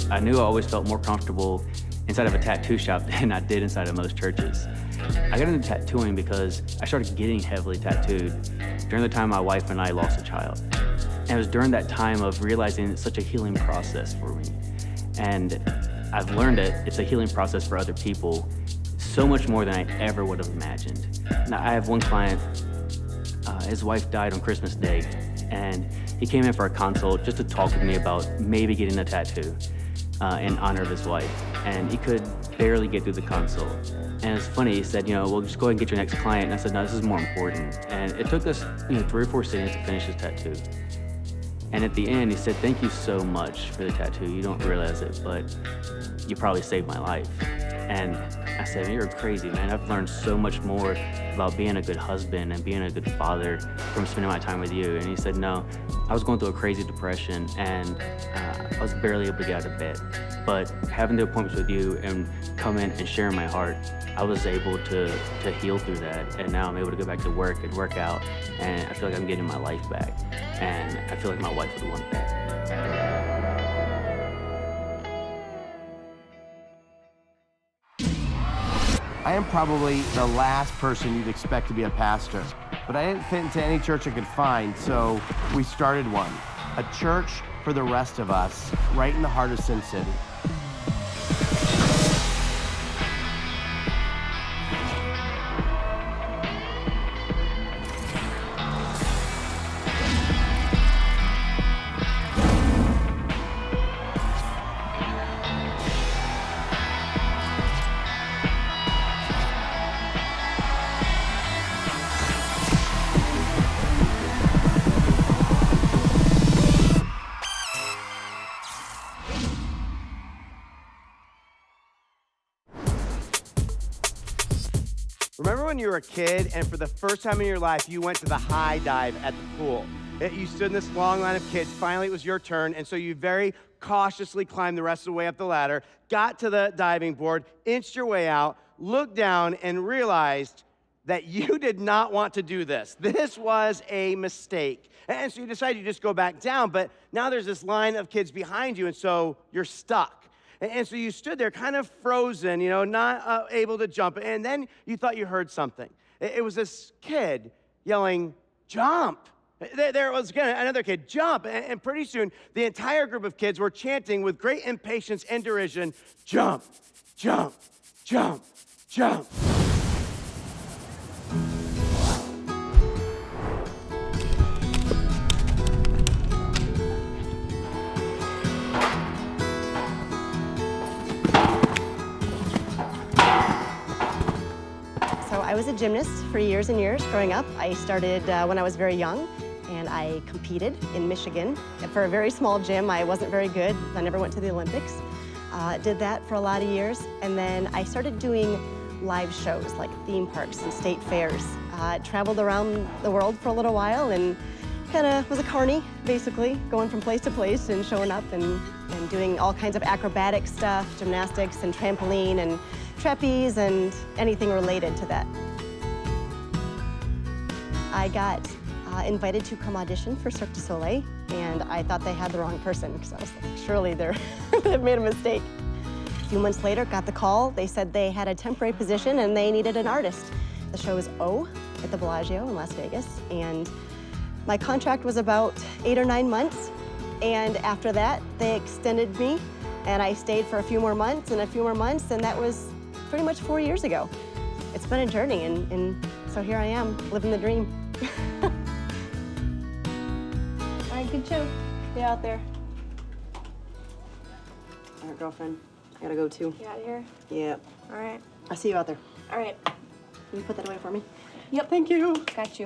I knew I always felt more comfortable inside of a tattoo shop than I did inside of most churches. I got into tattooing because I started getting heavily tattooed during the time my wife and I lost a child. And it was during that time of realizing it's such a healing process for me. And I've learned that it's a healing process for other people so much more than I ever would have imagined. Now, I have one client, his wife died on Christmas Day, and he came in for a consult just to talk with me about maybe getting a tattoo in honor of his wife. And he could barely get through the consult. And it's funny, he said, well, just go ahead and get your next client. And I said, no, this is more important. And it took us, 3 or 4 sittings to finish his tattoo. And at the end, he said, thank you so much for the tattoo. You don't realize it, but you probably saved my life. And I said, you're crazy, man. I've learned so much more about being a good husband and being a good father from spending my time with you. And he said, no, I was going through a crazy depression and I was barely able to get out of bed. But having the appointments with you and coming and sharing my heart, I was able to heal through that. And now I'm able to go back to work and work out. And I feel like I'm getting my life back. And I feel like my wife would want that. I am probably the last person you'd expect to be a pastor, but I didn't fit into any church I could find, so we started one. A church for the rest of us, right in the heart of Sin City. Remember when you were a kid and for the first time in your life, you went to the high dive at the pool? You stood in this long line of kids. Finally, it was your turn. And so you very cautiously climbed the rest of the way up the ladder, got to the diving board, inched your way out, looked down and realized that you did not want to do this. This was a mistake. And so you decided you just go back down, but now there's this line of kids behind you, and so you're stuck. And so you stood there kind of frozen, not able to jump. And then you thought you heard something. It was this kid yelling, jump. There was again another kid, jump. And pretty soon, the entire group of kids were chanting with great impatience and derision, jump, jump, jump, jump. I was a gymnast for years and years growing up. I started when I was very young, and I competed in Michigan. For a very small gym, I wasn't very good. I never went to the Olympics. Did that for a lot of years, and then I started doing live shows like theme parks and state fairs. Traveled around the world for a little while and kind of was a carny, basically, going from place to place and showing up and doing all kinds of acrobatic stuff, gymnastics and trampoline and trapeze and anything related to that. I got invited to come audition for Cirque Du Soleil, and I thought they had the wrong person because I was like, surely they've made a mistake. A few months later, got the call. They said they had a temporary position and they needed an artist. The show was O at the Bellagio in Las Vegas, and my contract was about 8 or 9 months, and after that, they extended me, and I stayed for a few more months and a few more months, and that was pretty much 4 years ago. It's been a journey, and so here I am, living the dream. All right, good show. Get out there. All right, girlfriend, I gotta go too. Get out of here? Yeah. All right. I'll see you out there. All right. Can you put that away for me? Yep. Thank you. Got you.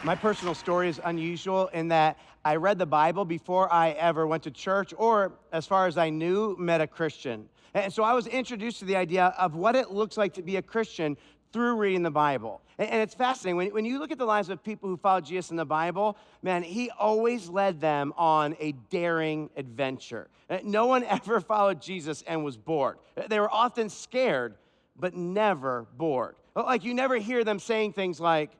My personal story is unusual in that I read the Bible before I ever went to church or, as far as I knew, met a Christian. And so I was introduced to the idea of what it looks like to be a Christian through reading the Bible. And it's fascinating. When you look at the lives of people who followed Jesus in the Bible, man, he always led them on a daring adventure. No one ever followed Jesus and was bored. They were often scared, but never bored. Like, you never hear them saying things like,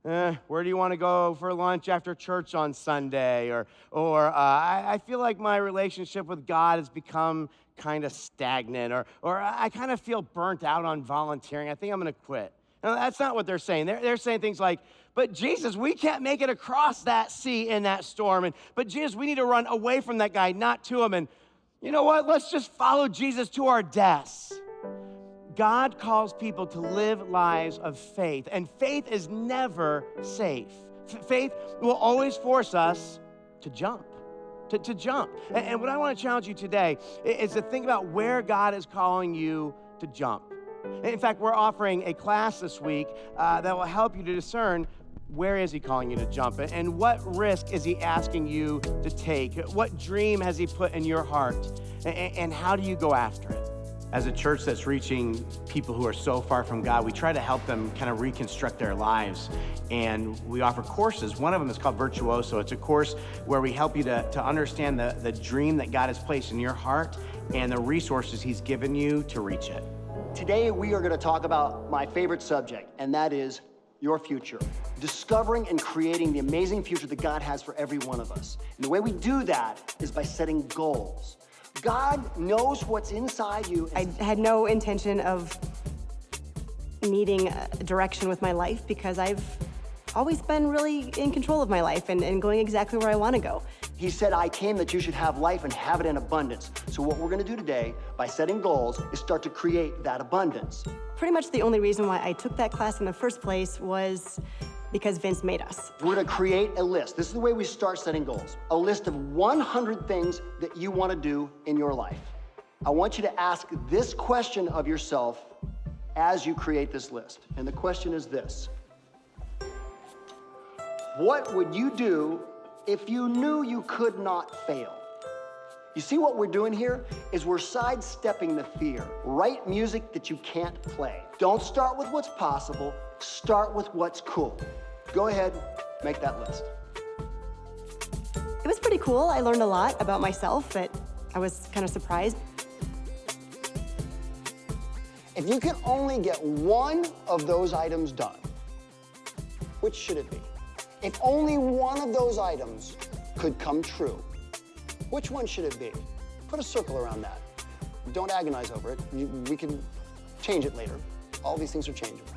where do you want to go for lunch after church on Sunday? Or I feel like my relationship with God has become kind of stagnant. Or I kind of feel burnt out on volunteering. I think I'm going to quit. No, that's not what they're saying. They're saying things like, but Jesus, we can't make it across that sea in that storm. But Jesus, we need to run away from that guy, not to him. And you know what? Let's just follow Jesus to our deaths. God calls people to live lives of faith, and faith is never safe. Faith will always force us to jump, to jump. And what I want to challenge you today is to think about where God is calling you to jump. In fact, we're offering a class this week that will help you to discern where is he calling you to jump, and what risk is he asking you to take? What dream has he put in your heart, and how do you go after it? As a church that's reaching people who are so far from God, we try to help them kind of reconstruct their lives. And we offer courses. One of them is called Virtuoso. It's a course where we help you to understand the dream that God has placed in your heart and the resources he's given you to reach it. Today, we are going to talk about my favorite subject, and that is your future. Discovering and creating the amazing future that God has for every one of us. And the way we do that is by setting goals. God knows what's inside you. I had no intention of needing a direction with my life because I've always been really in control of my life and going exactly where I want to go. He said, I came that you should have life and have it in abundance. So what we're going to do today, by setting goals, is start to create that abundance. Pretty much the only reason why I took that class in the first place was because Vince made us. We're going to create a list. This is the way we start setting goals. A list of 100 things that you want to do in your life. I want you to ask this question of yourself as you create this list. And the question is this: what would you do if you knew you could not fail? You see what we're doing here is we're sidestepping the fear. Write music that you can't play. Don't start with what's possible, start with what's cool. Go ahead, make that list. It was pretty cool. I learned a lot about myself that I was kind of surprised. If you can only get one of those items done, which should it be? If only one of those items could come true, which one should it be? Put a circle around that. Don't agonize over it. We can change it later. All these things are changeable.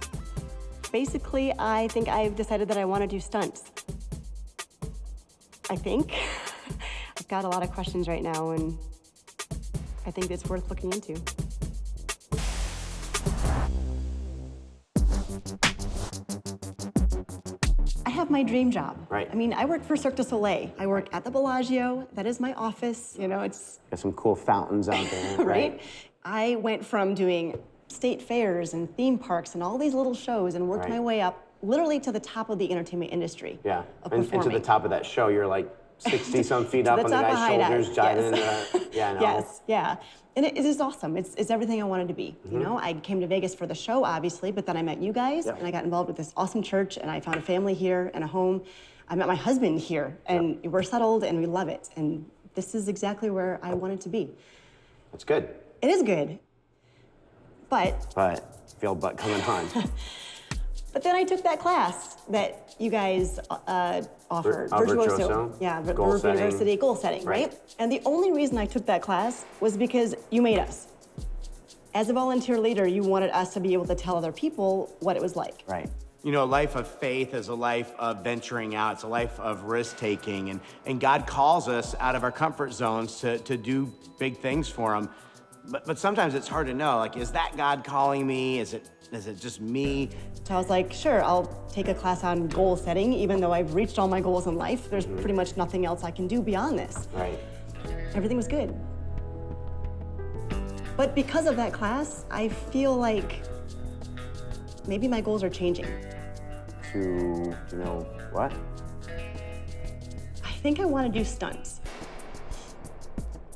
Basically, I think I've decided that I want to do stunts. I think. I've got a lot of questions right now, and I think it's worth looking into. I have my dream job. Right. I mean, I work for Cirque Du Soleil. I work at the Bellagio. That is my office. You know, it's... Got some cool fountains out there, right? I went from doing state fairs and theme parks and all these little shows and worked my way up literally to the top of the entertainment industry. Yeah, of and to the top of that show, you're like 60-some feet up on the guy's shoulders, jiving in the... Yeah, I know. Yes, yeah. And it is awesome. It's everything I wanted to be. You know, I came to Vegas for the show, obviously, but then I met you guys, and I got involved with this awesome church, and I found a family here and a home. I met my husband here, and we're settled, and we love it. And this is exactly where I wanted to be. That's good. It is good. But feel butt coming on. But then I took that class that you guys offered. Virtuoso. Yeah, Goal setting. University goal setting, right? And the only reason I took that class was because you made us. As a volunteer leader, you wanted us to be able to tell other people what it was like. Right. You know, a life of faith is a life of venturing out. It's a life of risk-taking. And God calls us out of our comfort zones to do big things for him. But sometimes it's hard to know, like, is that God calling me? Is it just me? So I was like, sure, I'll take a class on goal setting, even though I've reached all my goals in life. There's pretty much nothing else I can do beyond this. Right. Everything was good. But because of that class, I feel like maybe my goals are changing. To, you know, what? I think I want to do stunts.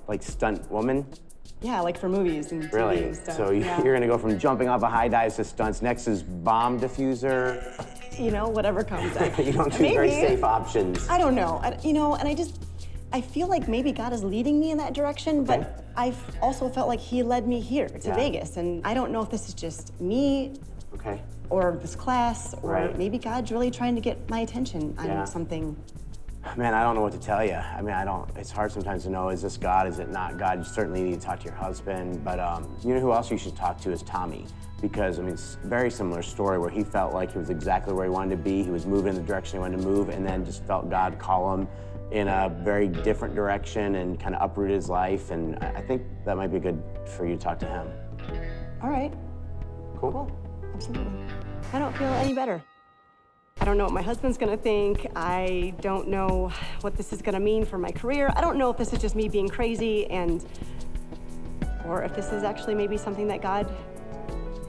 Like stunt woman? Yeah, like for movies and Really? TV and stuff. So yeah. you're gonna go from jumping off a high dive to stunts. Next is bomb diffuser. You know, whatever comes up. You don't choose very safe options. I don't know. And I feel like maybe God is leading me in that direction, but I've also felt like he led me here to Vegas. And I don't know if this is just me or this class, or maybe God's really trying to get my attention on something. Man, I don't know what to tell you. I mean, it's hard sometimes to know, is this God, is it not God? You certainly need to talk to your husband, but you know who else you should talk to is Tommy. Because, I mean, it's a very similar story where he felt like he was exactly where he wanted to be. He was moving in the direction he wanted to move, and then just felt God call him in a very different direction and kind of uproot his life. And I think that might be good for you to talk to him. All right. Cool. Absolutely. I don't feel any better. I don't know what my husband's gonna think. I don't know what this is gonna mean for my career. I don't know if this is just me being crazy or if this is actually maybe something that God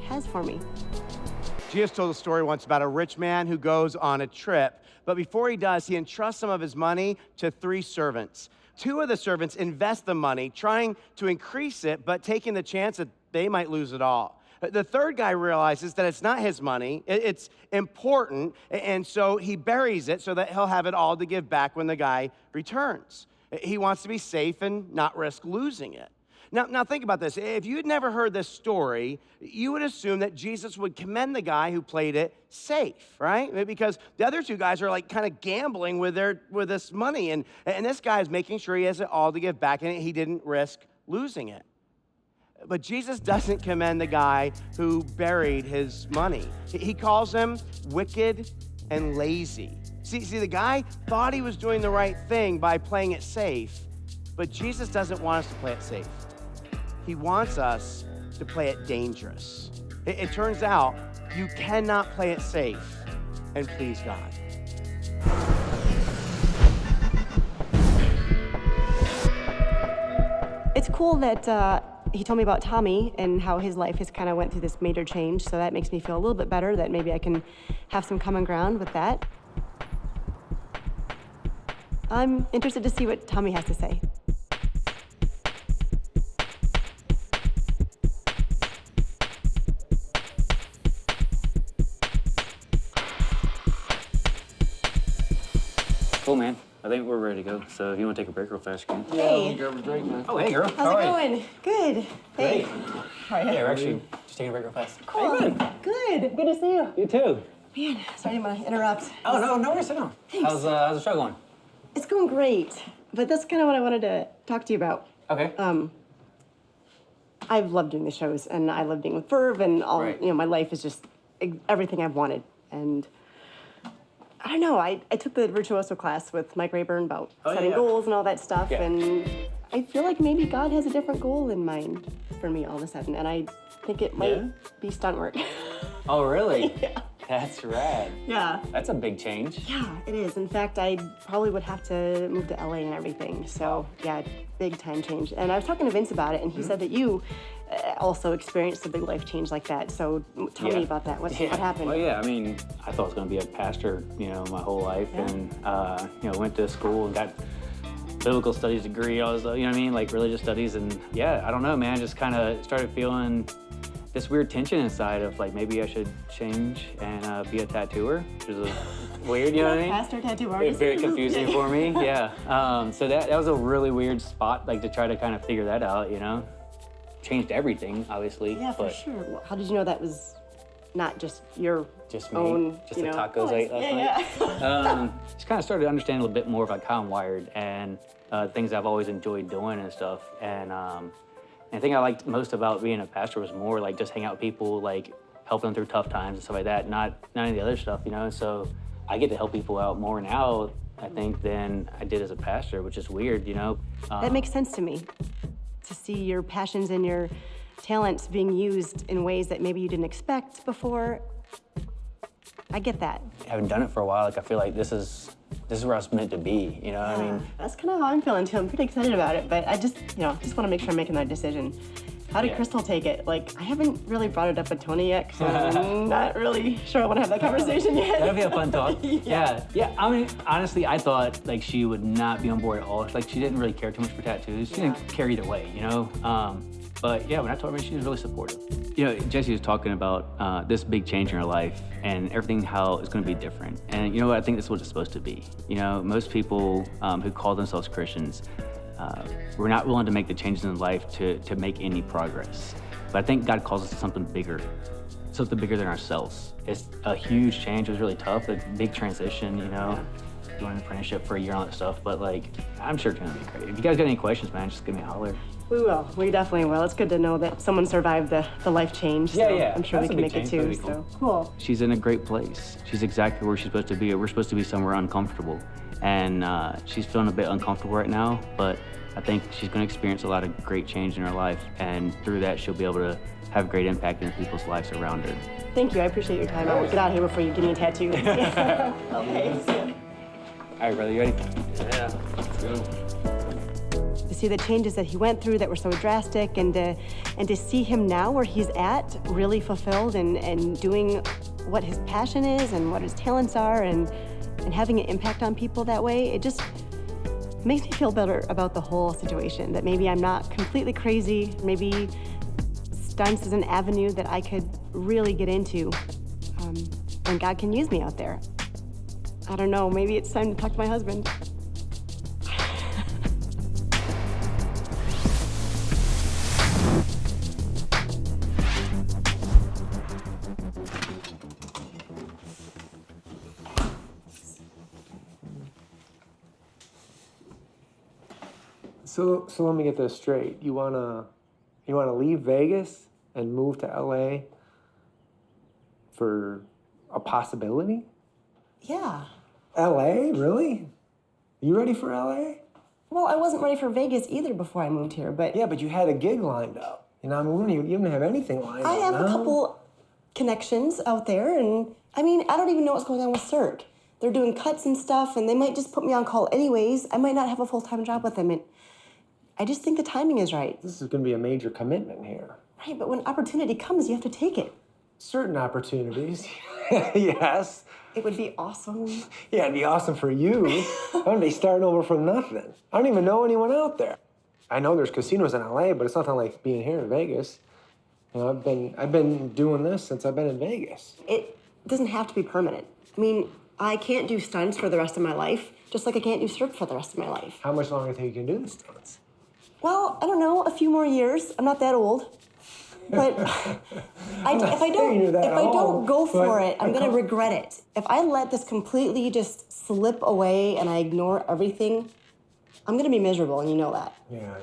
has for me. Jesus told a story once about a rich man who goes on a trip, but before he does, he entrusts some of his money to 3 servants. 2 of the servants invest the money, trying to increase it, but taking the chance that they might lose it all. The 3rd guy realizes that it's not his money, it's important, and so he buries it so that he'll have it all to give back when the guy returns. He wants to be safe and not risk losing it. Now think about this. If you'd never heard this story, you would assume that Jesus would commend the guy who played it safe, right? Because the other 2 guys are like kind of gambling with this money, and this guy is making sure he has it all to give back, and he didn't risk losing it. But Jesus doesn't commend the guy who buried his money. He calls him wicked and lazy. See, the guy thought he was doing the right thing by playing it safe, but Jesus doesn't want us to play it safe. He wants us to play it dangerous. It turns out you cannot play it safe and please God. It's cool that he told me about Tommy and how his life has kind of went through this major change, so that makes me feel a little bit better that maybe I can have some common ground with that. I'm interested to see what Tommy has to say. Cool, man. I think we're ready to go. So if you want to take a break real fast, you can. Hey. Oh, hey, girl. How's it going? Good. Hey. How are you? Yeah, we're actually just taking a break real fast. Cool. How you been? Good. Good to see you. You too. Man, sorry to interrupt. Oh, no worries. Sit down. Thanks. How's the show going? It's going great, but that's kind of what I wanted to talk to you about. Okay. I've loved doing the shows, and I love being with Verve, and all. Right. You know, my life is just everything I've wanted, and I don't know. I took the Virtuoso class with Mike Rayburn about setting goals and all that stuff, and I feel like maybe God has a different goal in mind for me all of a sudden, and I think it might be stunt work. Oh, really? Yeah. That's rad. Yeah. That's a big change. Yeah, it is. In fact, I probably would have to move to LA and everything. So, yeah, big time change. And I was talking to Vince about it, and he said that you also experienced a big life change like that. So tell me about that. What happened? Well, yeah, I mean, I thought I was going to be a pastor, my whole life. Yeah. And, went to school and got biblical studies degree. I was, like religious studies. And yeah, I don't know, man, just kind of started feeling this weird tension inside of like, maybe I should change and be a tattooer, which is weird, you know what I mean? Pastor, tattoo artist. It's very confusing for me, yeah. So that was a really weird spot, like to try to kind of figure that out, Changed everything, obviously. Yeah, for sure. Well, how did you know that was not just your just me, own, just the tacos I ate last night? Just kind of started to understand a little bit more of like how I'm wired and things I've always enjoyed doing and stuff. And the thing I liked most about being a pastor was more like just hang out with people, like helping them through tough times and stuff like that, not any of the other stuff, So I get to help people out more now, I think, than I did as a pastor, which is weird, That makes sense to me, to see your passions and your talents being used in ways that maybe you didn't expect before. I get that. Having done it for a while, like I feel like this is where I was meant to be, what I mean? That's kind of how I'm feeling too. I'm pretty excited about it, but I just want to make sure I'm making that decision. How did Crystal take it? Like, I haven't really brought it up with Tony yet, because I'm not really sure I want to have that conversation yet. That'll be a fun talk. Yeah. I mean, honestly, I thought like she would not be on board at all. Like, she didn't really care too much for tattoos. She didn't care either way, But yeah, when I told her, she was really supportive. You know, Jessi was talking about this big change in her life and everything, how it's going to be different. And you know what? I think that's what it's supposed to be. You know, most people who call themselves Christians, we're not willing to make the changes in life to make any progress. But I think God calls us to something bigger than ourselves. It's a huge change. It was really tough, a big transition, you know, doing an apprenticeship for a year and all that stuff. But like, I'm sure it's going to be great. If you guys got any questions, man, just give me a holler. We will. We definitely will. It's good to know that someone survived the life change. So Yeah. I'm sure we That's can a big make it change. too. That'd be So cool. She's in a great place. She's exactly where she's supposed to be. We're supposed to be somewhere uncomfortable. And she's feeling a bit uncomfortable right now, but I think she's going to experience a lot of great change in her life. And through that, she'll be able to have great impact in people's lives around her. Thank you. I appreciate your time. I'll get out of here before you give me a tattoo. Okay. All right, brother, you ready? Yeah, let's go. To see the changes that he went through that were so drastic, and to see him now where he's at, really fulfilled and doing what his passion is and what his talents are, and having an impact on people that way, it just makes me feel better about the whole situation, that maybe I'm not completely crazy. Maybe stunts is an avenue that I could really get into, and God can use me out there. I don't know, maybe it's time to talk to my husband. So let me get this straight. You wanna leave Vegas and move to LA for a possibility? Yeah. LA, really? You ready for LA? Well, I wasn't ready for Vegas either before I moved here, but Yeah, but you had a gig lined up. You know, I mean, you didn't have anything lined I up. have a now. couple connections out there, and I mean, I don't even know what's going on with Cirque. They're doing cuts and stuff, and they might just put me on call anyways. I might not have a full-time job with them, and I just think the timing is right. This is gonna be a major commitment here. Right, but when opportunity comes, you have to take it. Certain opportunities, yes. It would be awesome. Yeah, it'd be awesome for you. I'm gonna be starting over from nothing. I don't even know anyone out there. I know there's casinos in LA, but it's nothing like being here in Vegas. You know, I've been doing this since I've been in Vegas. It doesn't have to be permanent. I mean, I can't do stunts for the rest of my life, just like I can't do Cirque for the rest of my life. How much longer do you think you can do the stunts? Well, I don't know, a few more years. I'm not that old. But if I don't go for it, I'm gonna regret it. If I let this completely just slip away and I ignore everything, I'm gonna be miserable, and you know that. Yeah.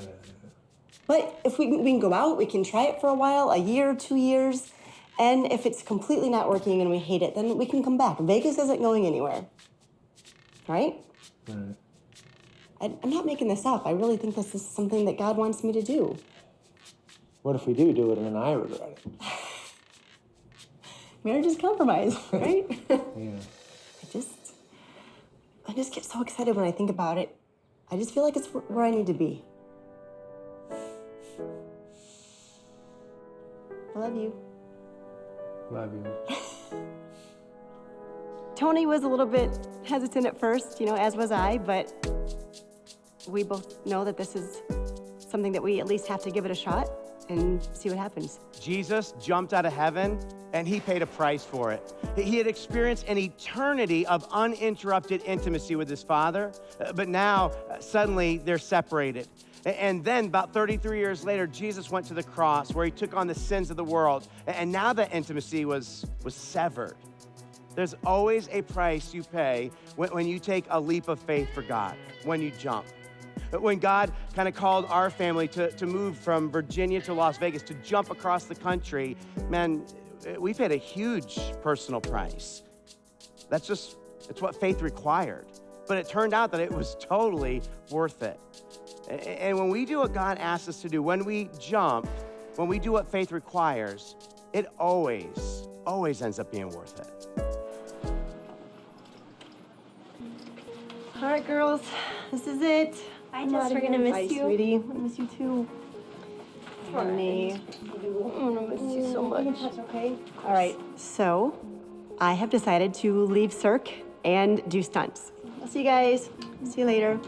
But if we can go out, we can try it for a while, a year, 2 years, and if it's completely not working and we hate it, then we can come back. Vegas isn't going anywhere, right? Right. I'm not making this up. I really think this is something that God wants me to do. What if we do it and then I regret it? Marriage is compromise, right? Yeah. I just get so excited when I think about it. I just feel like it's where I need to be. I love you. Love you. Tony was a little bit hesitant at first, as was I, but we both know that this is something that we at least have to give it a shot and see what happens. Jesus jumped out of heaven, and he paid a price for it. He had experienced an eternity of uninterrupted intimacy with his Father, but now, suddenly, they're separated. And then, about 33 years later, Jesus went to the cross where he took on the sins of the world, and now that intimacy was severed. There's always a price you pay when you take a leap of faith for God, when you jump. When God kind of called our family to move from Virginia to Las Vegas, to jump across the country, man, we paid a huge personal price. It's what faith required. But it turned out that it was totally worth it. And when we do what God asks us to do, when we jump, when we do what faith requires, it always ends up being worth it. All right, girls, this is it. Bye, Jess, we're gonna miss Bye, you. sweetie. I miss you too. Honey. I'm gonna miss you so much. Okay. All right, so I have decided to leave Cirque and do stunts. I'll see you guys. See you later.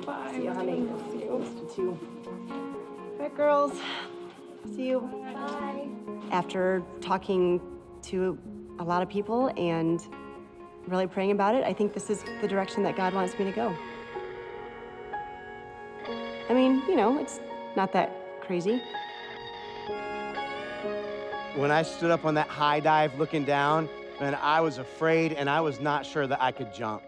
Bye. See you, honey. Miss you too. Bye, right, girls. See you. Bye. After talking to a lot of people and really praying about it, I think this is the direction that God wants me to go. I mean, you know, it's not that crazy. When I stood up on that high dive looking down, man, I was afraid and I was not sure that I could jump.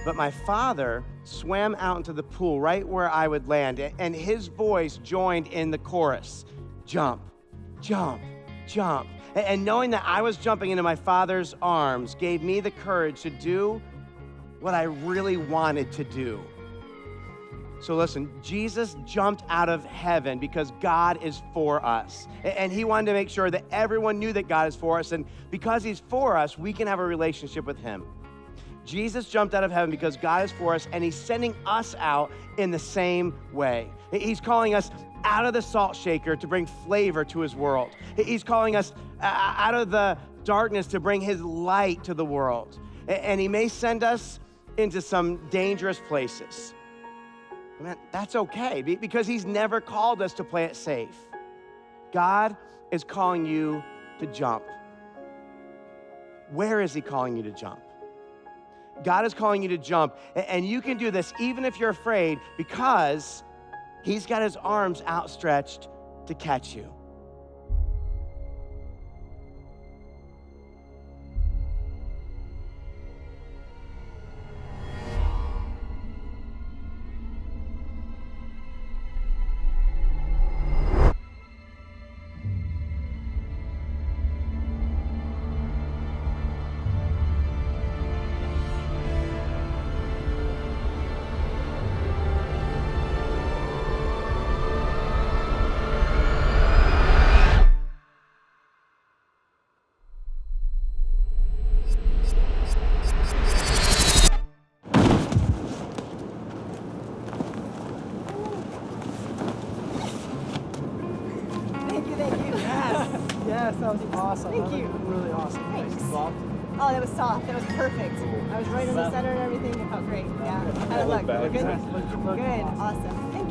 But my father swam out into the pool right where I would land, and his voice joined in the chorus, jump, jump, jump. And knowing that I was jumping into my father's arms gave me the courage to do what I really wanted to do. So listen, Jesus jumped out of heaven because God is for us. And he wanted to make sure that everyone knew that God is for us. And because he's for us, we can have a relationship with him. Jesus jumped out of heaven because God is for us, and he's sending us out in the same way. He's calling us out of the salt shaker to bring flavor to his world. He's calling us out of the darkness to bring his light to the world. And he may send us into some dangerous places. Man, that's okay, because he's never called us to play it safe. God is calling you to jump. Where is he calling you to jump? God is calling you to jump, and you can do this even if you're afraid, because he's got his arms outstretched to catch you. Yes, that was awesome. Thank That was you. really awesome. Thanks. Soft. Oh, that was soft. That was perfect. I was right in the center and everything. It felt great. Yeah. How did it look? Good? Look Good. awesome. Awesome.